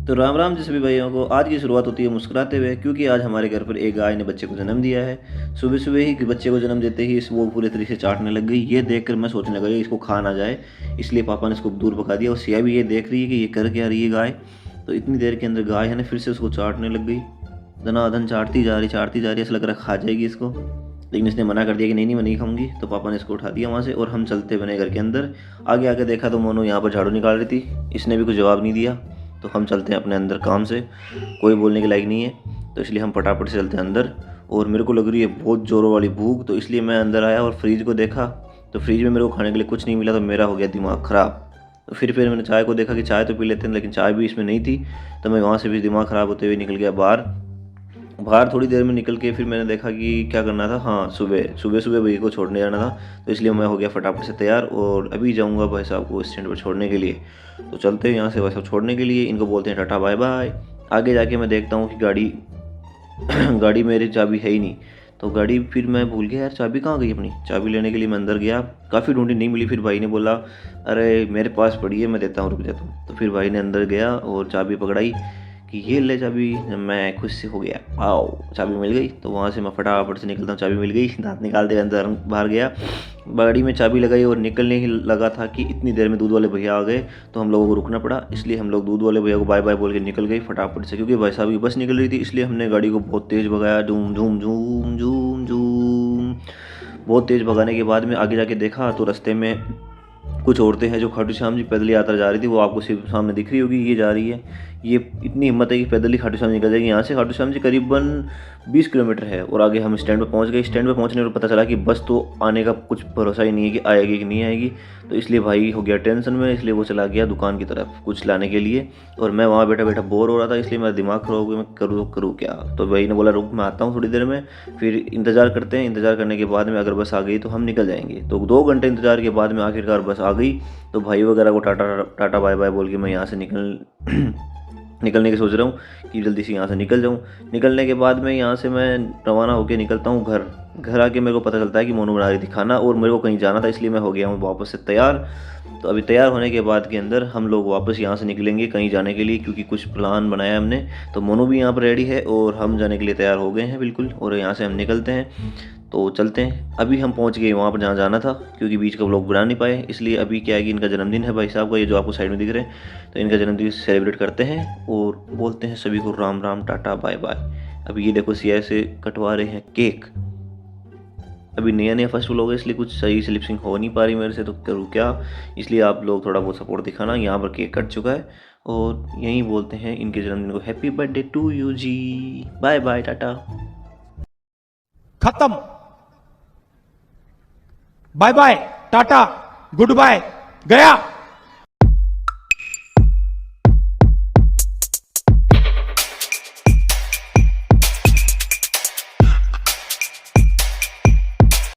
तो राम राम जी सभी भाइयों को। आज की शुरुआत होती है मुस्कुराते हुए, क्योंकि आज हमारे घर पर एक गाय ने बच्चे को जन्म दिया है। सुबह सुबह ही बच्चे को जन्म देते ही वो पूरे तरीके से चाटने लग गई। ये देखकर मैं सोचने लगा इसको खा ना जाए, इसलिए पापा ने इसको दूर भगा दिया। और सिया भी ये देख रही है कि ये कर क्या रही है गाय। तो इतनी देर के अंदर गाय है ना फिर से उसको चाटने लग गई। धनाधन चाटती जा रही, ऐसा लग रहा खा जाएगी इसको। लेकिन इसने मना कर दिया कि नहीं नहीं मैं नहीं खाऊंगी। तो पापा ने इसको उठा दिया वहाँ से और हम चलते बने घर के अंदर। आगे आगे देखा तो मोनू यहाँ पर झाड़ू निकाल रही थी, इसने भी कुछ जवाब नहीं दिया। तो हम चलते हैं अपने अंदर काम से, कोई बोलने के लायक नहीं है, तो इसलिए हम फटाफट से चलते हैं अंदर। और मेरे को लग रही है बहुत ज़ोरों वाली भूख, तो इसलिए मैं अंदर आया और फ्रिज को देखा। तो फ्रिज में मेरे को खाने के लिए कुछ नहीं मिला, तो मेरा हो गया दिमाग ख़राब। तो फिर मैंने चाय को देखा कि चाय तो पी लेते हैं, लेकिन चाय भी इसमें नहीं थी। तो मैं वहाँ से भी दिमाग ख़राब होते हुए निकल गया बाहर। बाहर थोड़ी देर में निकल के फिर मैंने देखा कि क्या करना था। हाँ, सुबह भैया को छोड़ने जाना था, तो इसलिए मैं हो गया फटाफट से तैयार और अभी जाऊँगा भाई साहब को स्टैंड पर छोड़ने के लिए। तो चलते हैं यहाँ से भाई साहब छोड़ने के लिए, इनको बोलते हैं टाटा बाय बाय। आगे जाके मैं देखता हूँ कि गाड़ी गाड़ी मेरी चाबी है ही नहीं। तो गाड़ी फिर मैं भूल गया यार, चाबी कहाँ गई अपनी। चाबी लेने के लिए मैं अंदर गया, काफ़ी ढूंढी नहीं मिली। फिर भाई ने बोला अरे मेरे पास पड़ी है, मैं देता हूँ, रुक जा तुम। तो फिर भाई ने अंदर गया और चाबी पकड़ाई कि ये ले चाबी। मैं खुश से हो गया, आओ चाबी मिल गई। तो वहाँ से मैं फटाफट से निकलता हूँ, चाबी मिल गई। दांत निकालते हुए अंदर बाहर गया, गाड़ी में चाबी लगाई और निकलने ही लगा था कि इतनी देर में दूध वाले भैया आ गए। तो हम लोगों को रुकना पड़ा, इसलिए हम लोग दूध वाले भैया को बाय बाय बोल के निकल गए फटाफट से, क्योंकि भाई साहब की बस निकल रही थी। इसलिए हमने गाड़ी को बहुत तेज़ भगाया, झूम झूम झूम झूम झूम। बहुत तेज़ भगाने के बाद में आगे जाके देखा तो रास्ते में कुछ औरतें हैं जो खाटू श्याम जी पैदल यात्रा जा रही थी। वो आपको सिर्फ सामने दिख रही होगी, ये जा रही है। ये इतनी हिम्मत है कि पैदल ही खाटू श्याम निकल जाएगी। यहाँ से खाटू श्याम जी करीबन 20 किलोमीटर है। और आगे हम स्टैंड पर पहुँच गए। स्टैंड पर पहुँचने पर पता चला कि बस तो आने का कुछ भरोसा ही नहीं है कि आएगी कि नहीं आएगी। तो इसलिए भाई हो गया टेंशन में, इसलिए वो चला गया दुकान की तरफ कुछ लाने के लिए। और मैं वहाँ बैठा बैठा बोर हो रहा था, इसलिए मेरा दिमाग खराब हो गया, मैं करूँ क्या। तो भाई ने बोला रुक मैं आता हूँ थोड़ी देर में, फिर इंतज़ार करते हैं। इंतज़ार करने के बाद में अगर बस आ गई तो हम निकल जाएंगे। तो 2 घंटे इंतज़ार के बाद में आखिरकार बस आ गई। तो भाई वगैरह को टाटा टाटा बाय बाय बोल के मैं यहाँ से निकलने की सोच रहा हूँ कि जल्दी से यहाँ से निकल जाऊँ। निकलने के बाद में यहाँ से मैं रवाना होकर निकलता हूँ घर आके मेरे को पता चलता है कि मोनू बना रही थी खाना और मेरे को कहीं जाना था, इसलिए मैं हो गया हूँ वापस से तैयार। तो अभी तैयार होने के बाद के अंदर हम लोग वापस यहाँ से निकलेंगे कहीं जाने के लिए, क्योंकि कुछ प्लान बनाया हमने। तो मोनू भी यहाँ पर रेडी है और हम जाने के लिए तैयार हो गए हैं बिल्कुल, और यहाँ से हम निकलते हैं। तो चलते हैं, अभी हम पहुंच गए वहाँ पर जहाँ जाना था, क्योंकि बीच का व्लॉग बना नहीं पाए। इसलिए अभी क्या है कि इनका जन्मदिन है भाई साहब का, ये जो आपको साइड में दिख रहे हैं। तो इनका जन्मदिन सेलिब्रेट करते हैं और बोलते हैं सभी को Ram Ram tata bye bye. अभी ये देखो सिया से कटवा रहे हैं केक। अभी नया नया फर्स्ट व्लॉग है, इसलिए कुछ सही से लिपसिंग हो नहीं पा रही मेरे से, तो करूँ क्या। इसलिए आप लोग थोड़ा बहुत सपोर्ट दिखाना। यहाँ पर केक कट चुका है और यहीं बोलते हैं इनके जन्मदिन को happy birthday to you ji, bye bye tata. खत्म, bye bye tata goodbye, गया।